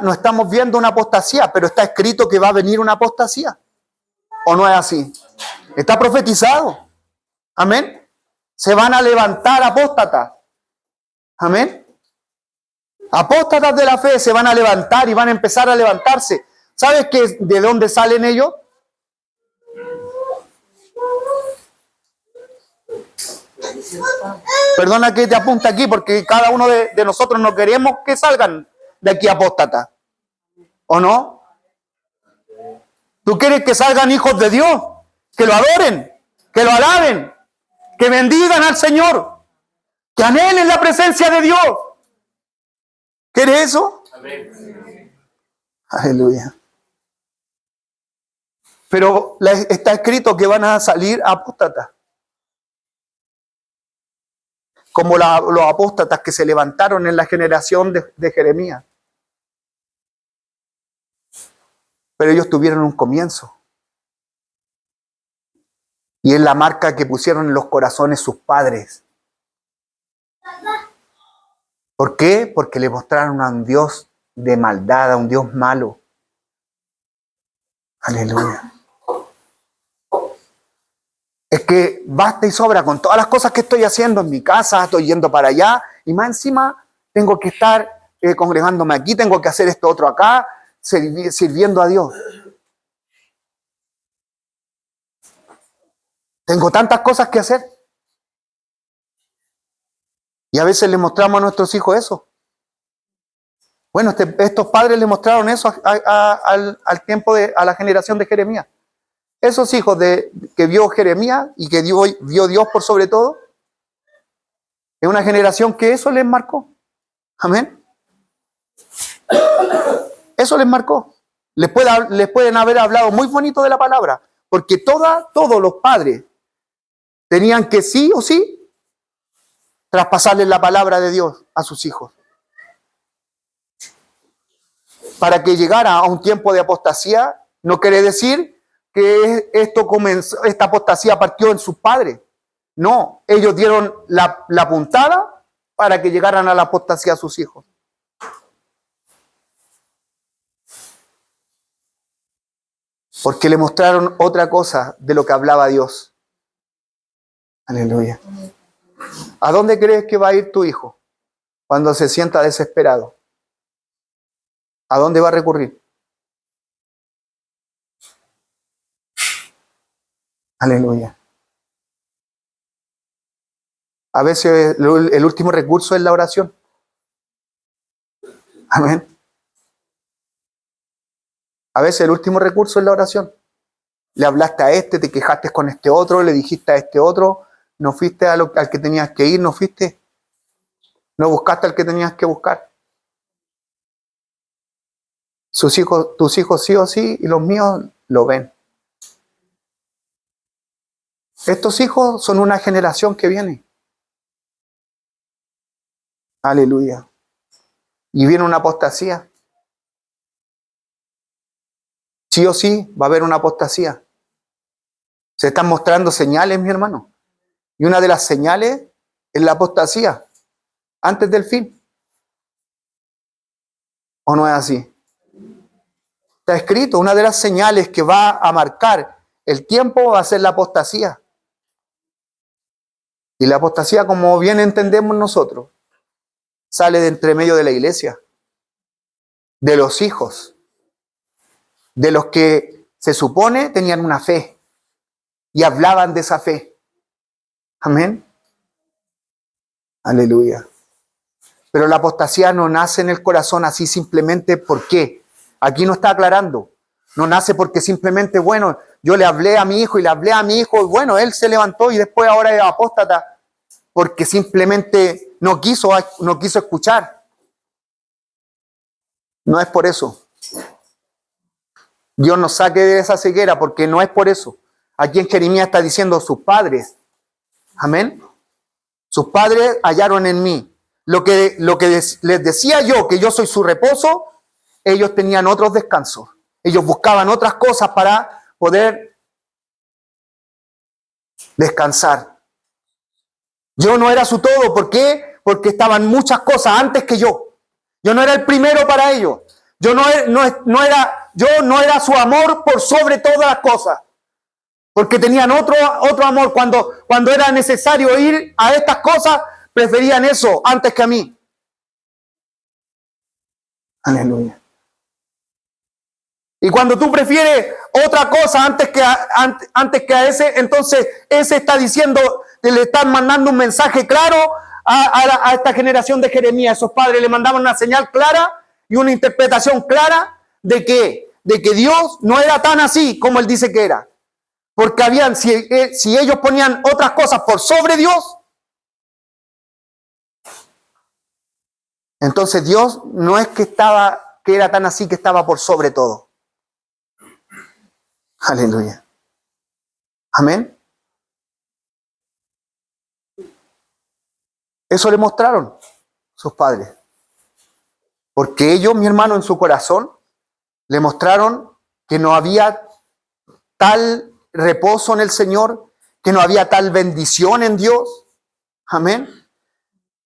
no estamos viendo una apostasía, pero está escrito que va a venir una apostasía. ¿O no es así? Está profetizado. Amén. Se van a levantar apóstatas. Amén. Apóstatas de la fe se van a levantar y van a empezar a levantarse. ¿Sabes de dónde salen ellos? Perdona que te apunte aquí, porque cada uno de nosotros no queremos que salgan de aquí apóstatas. ¿O no? ¿Tú quieres que salgan hijos de Dios? Que lo adoren, que lo alaben, que bendigan al Señor, que anhelen la presencia de Dios. ¿Quieres eso? Amén. Aleluya. Pero está escrito que van a salir apóstatas. Como los apóstatas que se levantaron en la generación de Jeremías. Pero ellos tuvieron un comienzo. Y es la marca que pusieron en los corazones sus padres. ¿Por qué? Porque le mostraron a un Dios de maldad, a un Dios malo. Aleluya. Es que basta y sobra con todas las cosas que estoy haciendo en mi casa, estoy yendo para allá, y más encima tengo que estar congregándome aquí, tengo que hacer esto otro acá, sirviendo a Dios. Tengo tantas cosas que hacer. Y a veces le mostramos a nuestros hijos eso. Bueno, estos padres le mostraron eso al tiempo a la generación de Jeremías. Esos hijos que vio Jeremías y que vio Dios por sobre todo, es una generación que eso les marcó. Amén. Eso les marcó. Les pueden haber hablado muy bonito de la palabra, porque todos los padres tenían que sí o sí traspasarles la palabra de Dios a sus hijos. Para que llegara a un tiempo de apostasía, no quiere decir que esta apostasía partió en sus padres. No, ellos dieron la puntada para que llegaran a la apostasía a sus hijos. Porque le mostraron otra cosa de lo que hablaba Dios. Aleluya. ¿A dónde crees que va a ir tu hijo cuando se sienta desesperado? ¿A dónde va a recurrir? Aleluya. A veces el último recurso es la oración. Amén. A veces el último recurso es la oración. Le hablaste a este, te quejaste con este otro, le dijiste a este otro, no fuiste al que tenías que ir, no fuiste. No buscaste al que tenías que buscar. Tus hijos sí o sí, y los míos lo ven. Estos hijos son una generación que viene. Aleluya. Y viene una apostasía. Sí o sí va a haber una apostasía. Se están mostrando señales, mi hermano. Y una de las señales es la apostasía antes del fin. ¿O no es así? Está escrito, una de las señales que va a marcar el tiempo va a ser la apostasía. Y la apostasía, como bien entendemos nosotros, sale de entre medio de la iglesia, de los hijos, de los que se supone tenían una fe y hablaban de esa fe. Amén. Aleluya. Pero la apostasía no nace en el corazón así simplemente. ¿Por qué? Aquí no está aclarando. No nace porque simplemente, bueno, yo le hablé a mi hijo y le hablé a mi hijo y bueno, él se levantó y después ahora es apóstata porque simplemente no quiso escuchar. No es por eso. Dios nos saque de esa ceguera porque no es por eso. Aquí en Jeremías está diciendo sus padres. Amén. Sus padres hallaron en mí. Lo que les decía yo, que yo soy su reposo, ellos tenían otros descansos. Ellos buscaban otras cosas para poder descansar. Yo no era su todo. ¿Por qué? Porque estaban muchas cosas antes que yo. Yo no era el primero para ellos. Yo no era su amor por sobre todas las cosas. Porque tenían otro amor. Cuando era necesario ir a estas cosas, preferían eso antes que a mí. Aleluya. Y cuando tú prefieres otra cosa antes que a ese, entonces ese está diciendo, le están mandando un mensaje claro a esta generación de Jeremías. Esos padres le mandaban una señal clara y una interpretación clara de que Dios no era tan así como él dice que era. Porque si ellos ponían otras cosas por sobre Dios, entonces Dios no es que era tan así que estaba por sobre todo. Aleluya. Amén. Eso le mostraron sus padres. Porque ellos, mi hermano, en su corazón, le mostraron que no había tal reposo en el Señor, que no había tal bendición en Dios. Amén.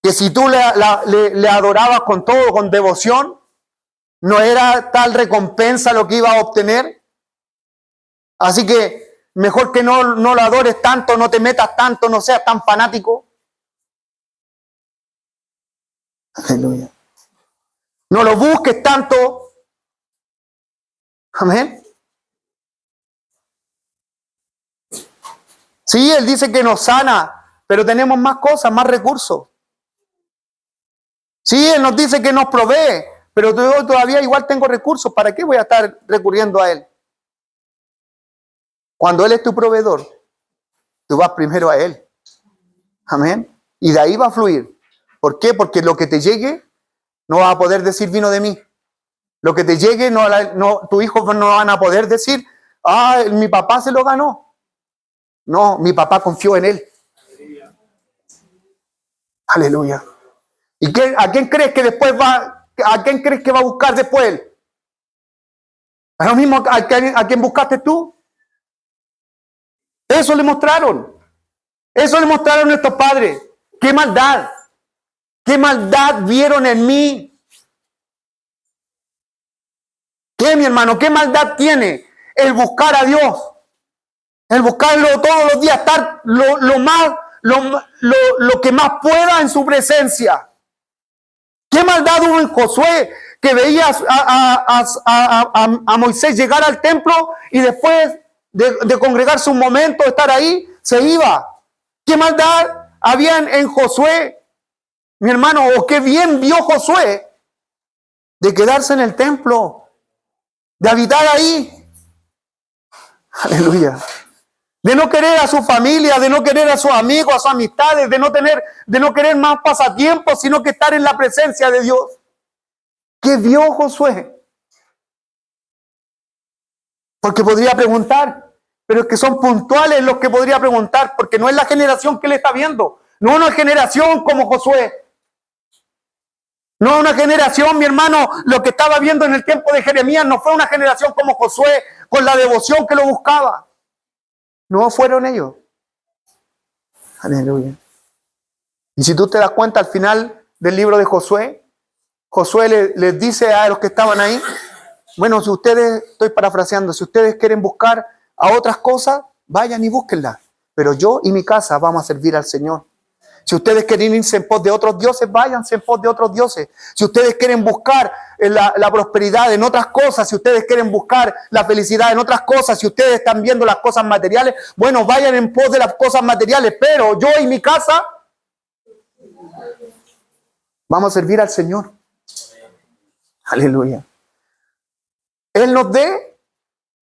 Que si tú le adorabas con todo, con devoción, no era tal recompensa lo que iba a obtener. Así que mejor que no lo adores tanto, no te metas tanto, no seas tan fanático. Aleluya. No lo busques tanto. Amén. Sí, Él dice que nos sana, pero tenemos más cosas, más recursos. Sí, Él nos dice que nos provee, pero yo todavía igual tengo recursos. ¿Para qué voy a estar recurriendo a Él? Cuando Él es tu proveedor, tú vas primero a Él. Amén. Y de ahí va a fluir. ¿Por qué? Porque lo que te llegue, no vas a poder decir vino de mí. Lo que te llegue, tus hijos no van a poder decir, mi papá se lo ganó. No, mi papá confió en Él. Aleluya. ¿Y a quién crees que después a quién crees que va a buscar después Él? ¿A lo mismo a quién buscaste tú? Eso le mostraron. Eso le mostraron nuestros padres. ¡Qué maldad! ¡Qué maldad vieron en mí! ¿Qué, mi hermano? ¿Qué maldad tiene el buscar a Dios? El buscarlo todos los días, estar lo que más pueda en su presencia. ¿Qué maldad hubo en Josué que veía a Moisés llegar al templo y después de congregarse un momento, estar ahí, se iba? ¿Qué maldad había en Josué, mi hermano? ¿O qué bien vio Josué de quedarse en el templo, de habitar ahí? Aleluya. De no querer a su familia, de no querer a sus amigos, a sus amistades, de no querer más pasatiempos, sino que estar en la presencia de Dios. ¿Qué vio Josué? Porque podría preguntar, pero es que son puntuales los que podría preguntar, porque no es la generación que él está viendo. No es una generación como Josué. No es una generación, mi hermano, lo que estaba viendo en el tiempo de Jeremías no fue una generación como Josué, con la devoción que lo buscaba. No fueron ellos. Aleluya. Y si tú te das cuenta al final del libro de Josué, Josué les dice a los que estaban ahí, bueno, si ustedes, estoy parafraseando, si ustedes quieren buscar a otras cosas, vayan y búsquenlas. Pero yo y mi casa vamos a servir al Señor. Si ustedes quieren irse en pos de otros dioses, váyanse en pos de otros dioses. Si ustedes quieren buscar la prosperidad en otras cosas, si ustedes quieren buscar la felicidad en otras cosas, si ustedes están viendo las cosas materiales, bueno, vayan en pos de las cosas materiales. Pero yo y mi casa vamos a servir al Señor. Aleluya. Él nos dé,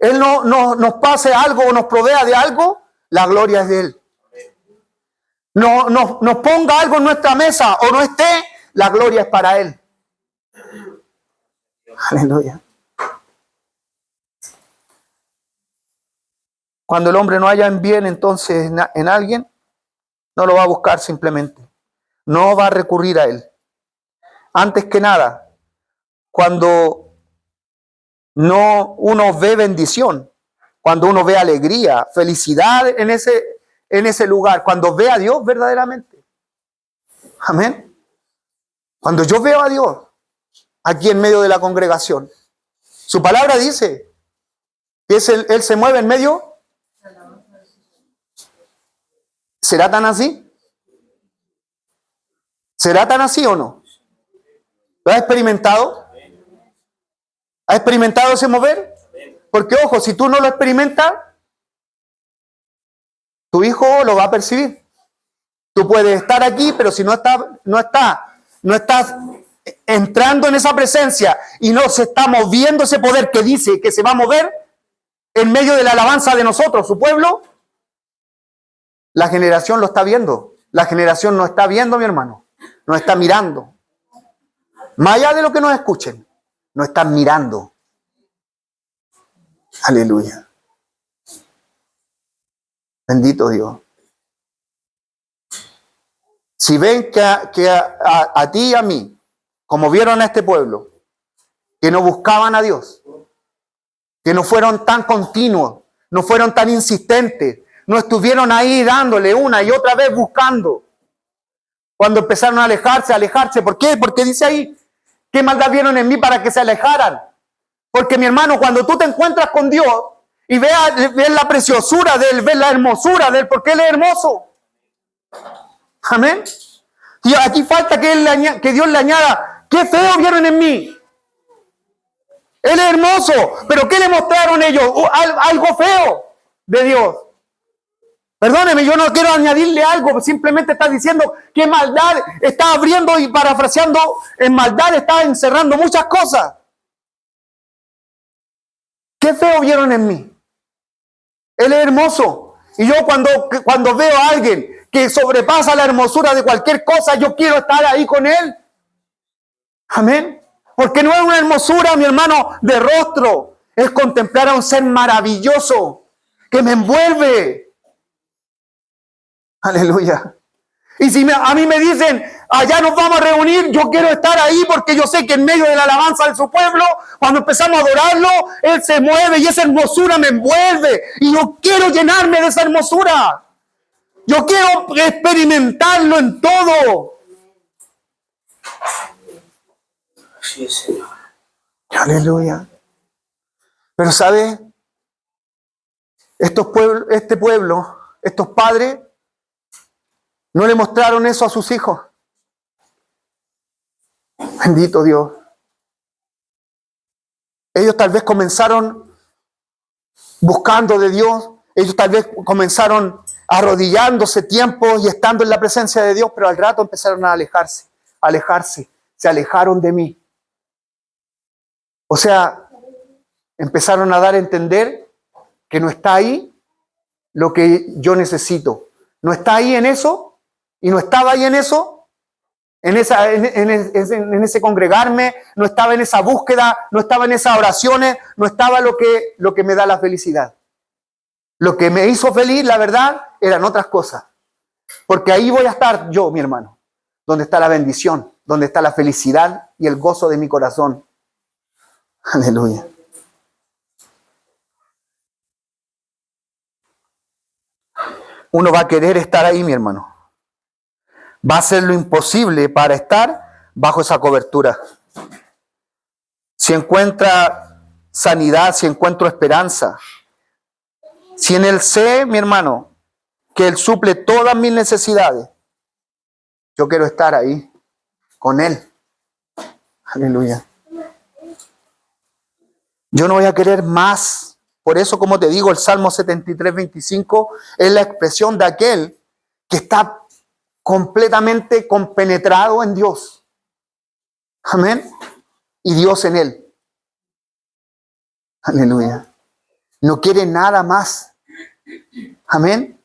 Él nos pase algo o nos provea de algo, la gloria es de Él. Nos ponga algo en nuestra mesa o no esté, la gloria es para Él. Aleluya. Cuando el hombre no haya en bien entonces en alguien, no lo va a buscar simplemente. No va a recurrir a Él. Antes que nada, cuando uno ve bendición, cuando uno ve alegría, felicidad en ese lugar, cuando ve a Dios verdaderamente. Amén. Cuando yo veo a Dios aquí en medio de la congregación, su palabra dice que Él se mueve en medio. ¿Será tan así? ¿Será tan así o no? ¿Lo has experimentado? ¿Has experimentado ese mover? Porque ojo, si tú no lo experimentas, tu hijo lo va a percibir. Tú puedes estar aquí, pero si no estás entrando en esa presencia y no se está moviendo ese poder que dice que se va a mover en medio de la alabanza de nosotros, su pueblo, la generación lo está viendo. La generación no está viendo, mi hermano. Nos está mirando. Más allá de lo que nos escuchen, nos están mirando. Aleluya. Bendito Dios. Si ven que a ti y a mí, como vieron a este pueblo, que no buscaban a Dios, que no fueron tan continuos, no fueron tan insistentes, no estuvieron ahí dándole una y otra vez buscando. Cuando empezaron a alejarse. ¿Por qué? Porque dice ahí, ¿qué maldad vieron en mí para que se alejaran? Porque mi hermano, cuando tú te encuentras con Dios y ves la preciosura de Él, ves la hermosura de Él, porque Él es hermoso. Amén. Y aquí falta que Dios le añada, qué feo vieron en mí. Él es hermoso, pero ¿qué le mostraron ellos? Algo feo de Dios. Perdóneme, yo no quiero añadirle algo, simplemente está diciendo que maldad está abriendo y parafraseando, en maldad está encerrando muchas cosas. ¿Qué feo vieron en mí? Él es hermoso. Y yo cuando veo a alguien que sobrepasa la hermosura de cualquier cosa, yo quiero estar ahí con él. Amén. Porque no es una hermosura, mi hermano, de rostro. Es contemplar a un ser maravilloso que me envuelve. Aleluya. Y si a mí me dicen, allá nos vamos a reunir, yo quiero estar ahí porque yo sé que en medio de la alabanza de su pueblo, cuando empezamos a adorarlo, Él se mueve y esa hermosura me envuelve. Y yo quiero llenarme de esa hermosura. Yo quiero experimentarlo en todo. Sí, Señor. Aleluya. Pero ¿sabe? Este pueblo, estos padres, no le mostraron eso a sus hijos. Bendito Dios. Ellos tal vez comenzaron buscando de Dios. Ellos tal vez comenzaron arrodillándose tiempos y estando en la presencia de Dios, pero al rato empezaron a alejarse. Se alejaron de mí. O sea, empezaron a dar a entender que no está ahí lo que yo necesito. No está ahí en eso. Y no estaba ahí en eso, en ese congregarme, no estaba en esa búsqueda, no estaba en esas oraciones, no estaba lo que me da la felicidad. Lo que me hizo feliz, la verdad, eran otras cosas. Porque ahí voy a estar yo, mi hermano, donde está la bendición, donde está la felicidad y el gozo de mi corazón. Aleluya. Uno va a querer estar ahí, mi hermano. Va a hacer lo imposible para estar bajo esa cobertura. Si encuentra sanidad, si encuentro esperanza, si en Él sé, mi hermano, que Él suple todas mis necesidades, yo quiero estar ahí con Él. Aleluya. Yo no voy a querer más. Por eso, como te digo, el Salmo 73, 25 es la expresión de aquel que está completamente compenetrado en Dios. Amén. Y Dios en él. Aleluya. No quiere nada más. Amén.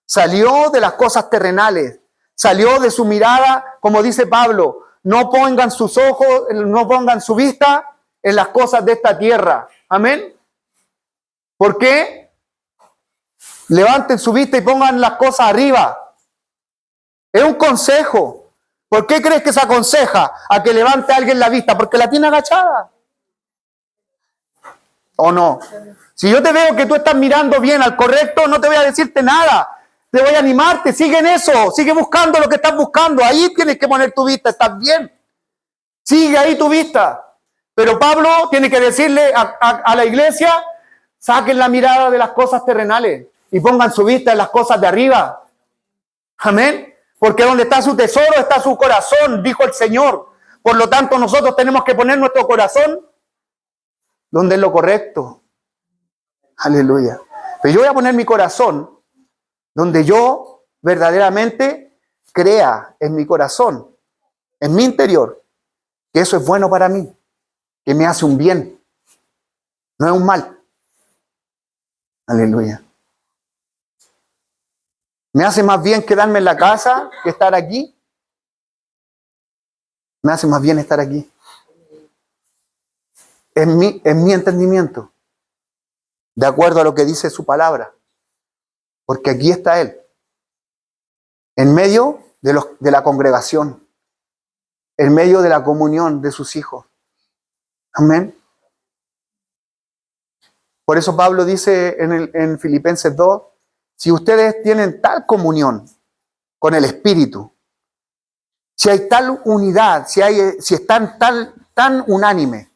Salió de las cosas terrenales. Salió de su mirada, como dice Pablo, no pongan sus ojos, no pongan su vista en las cosas de esta tierra. Amén. ¿Por qué? Levanten su vista y pongan las cosas arriba. Es un consejo. ¿Por qué crees que se aconseja a que levante a alguien la vista? Porque la tiene agachada. ¿O no? Si yo te veo que tú estás mirando bien al correcto, no te voy a decirte nada. Te voy a animarte. Sigue en eso. Sigue buscando lo que estás buscando. Ahí tienes que poner tu vista. Estás bien. Sigue ahí tu vista. Pero Pablo tiene que decirle a la iglesia, saquen la mirada de las cosas terrenales y pongan su vista en las cosas de arriba. Amén. Porque donde está su tesoro está su corazón, dijo el Señor. Por lo tanto, nosotros tenemos que poner nuestro corazón donde es lo correcto. Aleluya. Pero yo voy a poner mi corazón donde yo verdaderamente crea en mi corazón, en mi interior, que eso es bueno para mí, que me hace un bien, no es un mal. Aleluya. ¿Me hace más bien quedarme en la casa que estar aquí? Me hace más bien estar aquí. En mi entendimiento. De acuerdo a lo que dice su palabra. Porque aquí está Él. En medio de la congregación. En medio de la comunión de sus hijos. Amén. Por eso Pablo dice en Filipenses 2, si ustedes tienen tal comunión con el Espíritu, si hay tal unidad, si están tan unánime,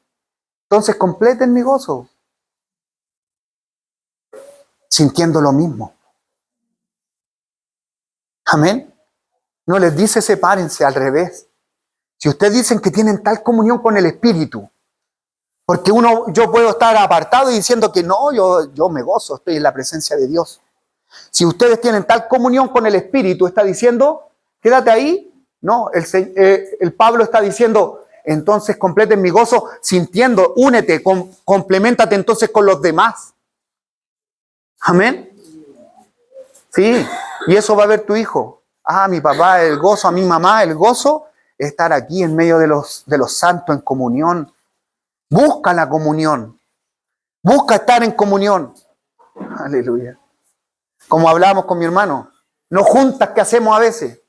entonces completen mi gozo, sintiendo lo mismo. Amén. No les dice sepárense, al revés. Si ustedes dicen que tienen tal comunión con el Espíritu, porque yo puedo estar apartado y diciendo que no, yo me gozo, estoy en la presencia de Dios. Si ustedes tienen tal comunión con el Espíritu, está diciendo, quédate ahí. No, el Pablo está diciendo, entonces completen mi gozo sintiendo, únete, compleméntate entonces con los demás. Amén. Sí, y eso va a ver tu hijo. Ah, mi papá, el gozo, a mi mamá, el gozo, estar aquí en medio de los santos en comunión. Busca la comunión. Busca estar en comunión. Aleluya. Como hablábamos con mi hermano, no juntas que hacemos a veces.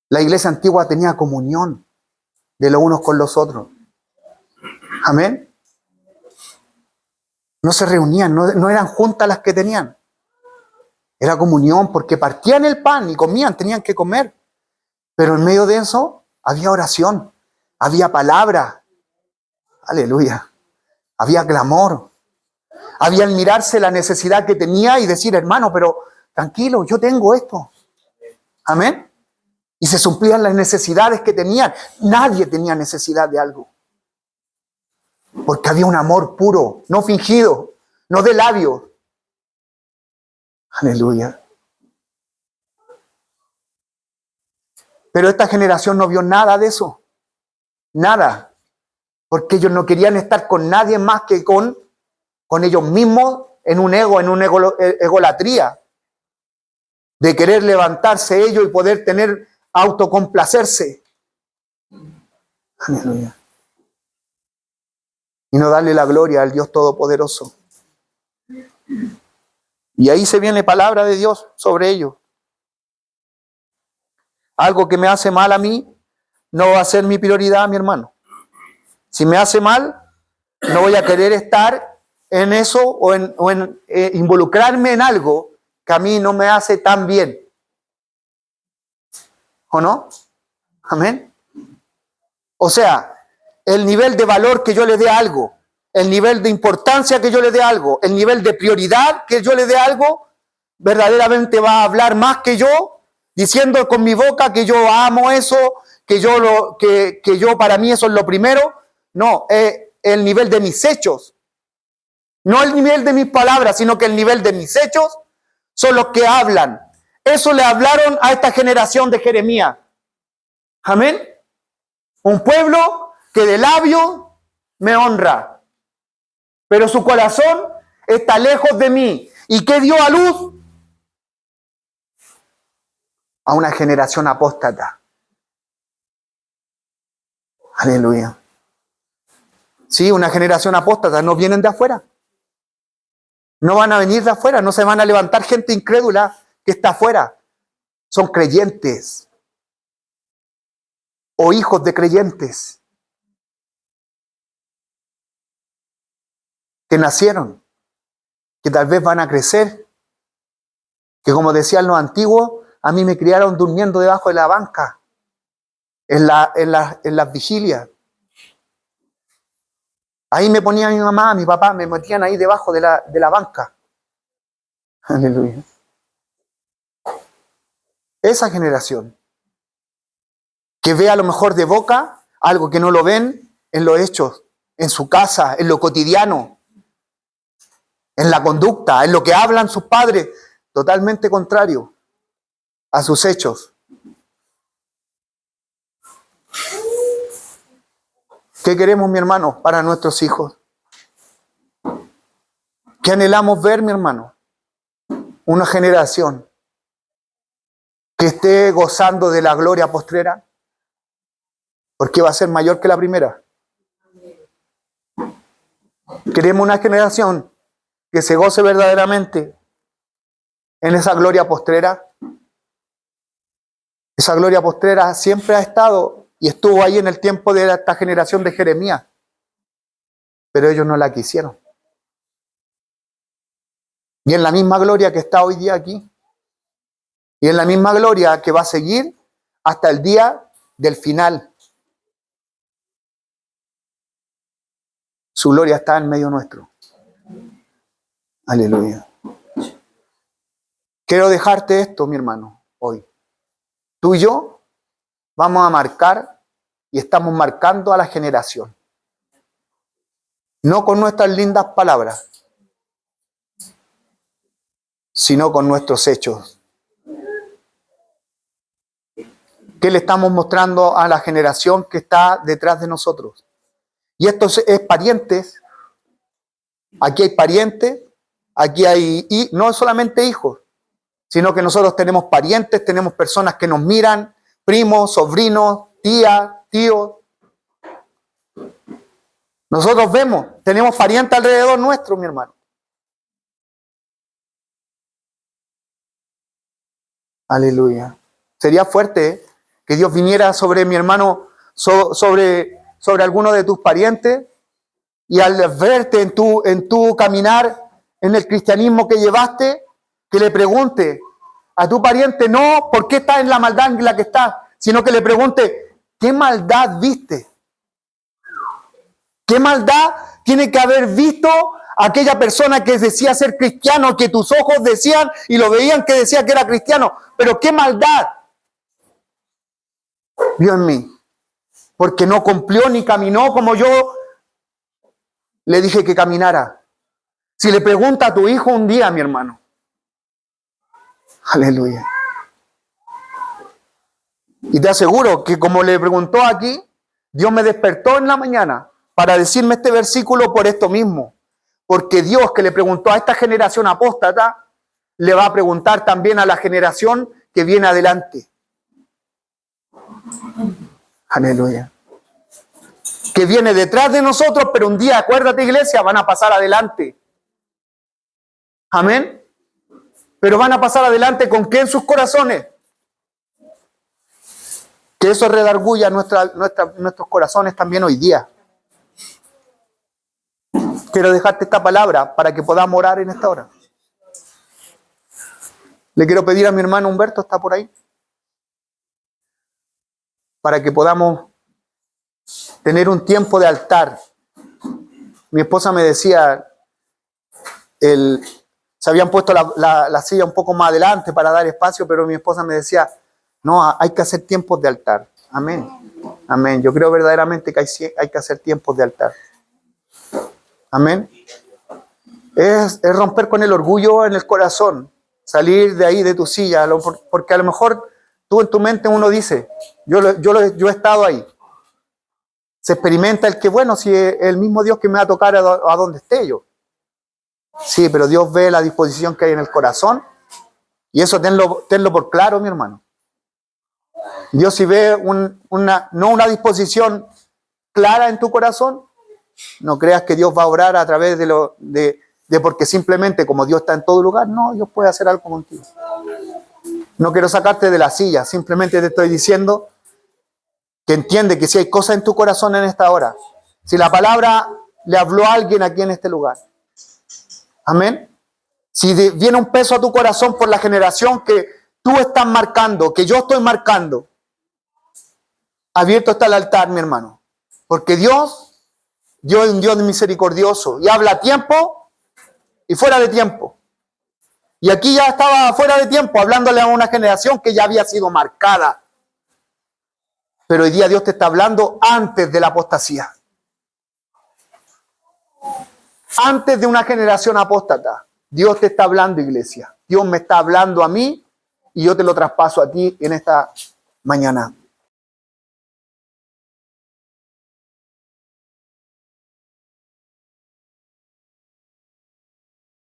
La iglesia antigua tenía comunión de los unos con los otros. Amén. No se reunían, no eran juntas las que tenían. Era comunión porque partían el pan y comían, tenían que comer. Pero en medio de eso había oración, había palabra. Aleluya. Había clamor. Había el mirarse la necesidad que tenía y decir, hermano, pero tranquilo, yo tengo esto. Amén. Y se suplían las necesidades que tenían. Nadie tenía necesidad de algo. Porque había un amor puro, no fingido, no de labios. Aleluya. Pero esta generación no vio nada de eso. Nada. Porque ellos no querían estar con nadie más que con ellos mismos en una egolatría. De querer levantarse ellos y poder tener autocomplacerse. Aleluya. Y no darle la gloria al Dios Todopoderoso. Y ahí se viene palabra de Dios sobre ello. Algo que me hace mal a mí no va a ser mi prioridad, mi hermano. Si me hace mal, no voy a querer estar en eso o en involucrarme en algo que a mí no me hace tan bien. ¿O no? Amén. O sea, el nivel de valor que yo le dé a algo, el nivel de importancia que yo le dé a algo, el nivel de prioridad que yo le dé a algo, verdaderamente va a hablar más que yo, diciendo con mi boca que yo amo eso, que yo para mí eso es lo primero. No, el nivel de mis hechos. No el nivel de mis palabras, sino que el nivel de mis hechos son los que hablan. Eso le hablaron a esta generación de Jeremías. Amén. Un pueblo que de labio me honra, pero su corazón está lejos de mí. ¿Y qué dio a luz? A una generación apóstata. Aleluya. Sí, una generación apóstata. No vienen de afuera. No van a venir de afuera. No se van a levantar gente incrédula que está afuera. Son creyentes o hijos de creyentes que nacieron, que tal vez van a crecer, que como decían los antiguos, a mí me criaron durmiendo debajo de la banca, en las vigilias. Ahí me ponía mi mamá, mi papá, me metían ahí debajo de la banca. Aleluya. Esa generación que ve a lo mejor de boca algo que no lo ven en los hechos, en su casa, en lo cotidiano, en la conducta, en lo que hablan sus padres, totalmente contrario a sus hechos. ¿Qué queremos, mi hermano, para nuestros hijos? ¿Qué anhelamos ver, mi hermano? Una generación que esté gozando de la gloria postrera, porque va a ser mayor que la primera. Queremos una generación que se goce verdaderamente en esa gloria postrera. Esa gloria postrera siempre ha estado y estuvo ahí en el tiempo de esta generación de Jeremías, pero ellos no la quisieron. Y en la misma gloria que está hoy día aquí, y en la misma gloria que va a seguir hasta el día del final. Su gloria está en medio nuestro. Aleluya. Quiero dejarte esto, mi hermano, hoy. Tú y yo vamos a marcar y estamos marcando a la generación. No con nuestras lindas palabras, sino con nuestros hechos. ¿Qué le estamos mostrando a la generación que está detrás de nosotros? Y esto es parientes. Aquí hay parientes, aquí hay, y no solamente hijos, sino que nosotros tenemos parientes, tenemos personas que nos miran, primos, sobrinos, tías, tíos. Nosotros vemos, tenemos parientes alrededor nuestro, mi hermano. Aleluya. Sería fuerte que Dios viniera sobre mi hermano, sobre alguno de tus parientes, y al verte en tu caminar en el cristianismo que llevaste, que le pregunte a tu pariente, no por qué estás en la maldad en la que estás, sino que le pregunte, ¿qué maldad viste? ¿Qué maldad tiene que haber visto aquella persona que decía ser cristiano, que tus ojos decían y lo veían que decía que era cristiano? Pero ¿qué maldad vio en mí? Porque no cumplió ni caminó como yo le dije que caminara. Si le pregunta a tu hijo un día, mi hermano, aleluya. Y te aseguro que como le preguntó aquí, Dios me despertó en la mañana para decirme este versículo por esto mismo. Porque Dios, que le preguntó a esta generación apóstata, le va a preguntar también a la generación que viene adelante. Aleluya. Que viene detrás de nosotros, pero un día, acuérdate, iglesia, van a pasar adelante. Amén. Pero van a pasar adelante ¿con qué en sus corazones? Que eso redarguya nuestros corazones también hoy día. Quiero dejarte esta palabra para que podamos orar en esta hora. Le quiero pedir a mi hermano Humberto, ¿está por ahí? Para que podamos tener un tiempo de altar. Mi esposa me decía, se habían puesto la silla un poco más adelante para dar espacio, pero mi esposa me decía, no, hay que hacer tiempos de altar. Amén. Amén. Yo creo verdaderamente que hay que hacer tiempos de altar. Amén. Es romper con el orgullo en el corazón, salir de ahí, de tu silla, porque a lo mejor tú en tu mente uno dice, yo he estado ahí. Se experimenta el que, bueno, si es el mismo Dios que me va a tocar a donde esté yo. Sí, pero Dios ve la disposición que hay en el corazón y eso tenlo por claro, mi hermano. Dios si ve no una disposición clara en tu corazón, no creas que Dios va a obrar a través de porque simplemente como Dios está en todo lugar, no, Dios puede hacer algo contigo. No quiero sacarte de la silla, simplemente te estoy diciendo que entiende que si hay cosas en tu corazón en esta hora, si la palabra le habló a alguien aquí en este lugar, amén, si viene un peso a tu corazón por la generación que tú estás marcando, que yo estoy marcando, abierto está el altar, mi hermano, porque Dios es un Dios misericordioso y habla a tiempo y fuera de tiempo. Y aquí ya estaba fuera de tiempo, hablándole a una generación que ya había sido marcada. Pero hoy día Dios te está hablando antes de la apostasía. Antes de una generación apóstata. Dios te está hablando, iglesia. Dios me está hablando a mí y yo te lo traspaso a ti en esta mañana.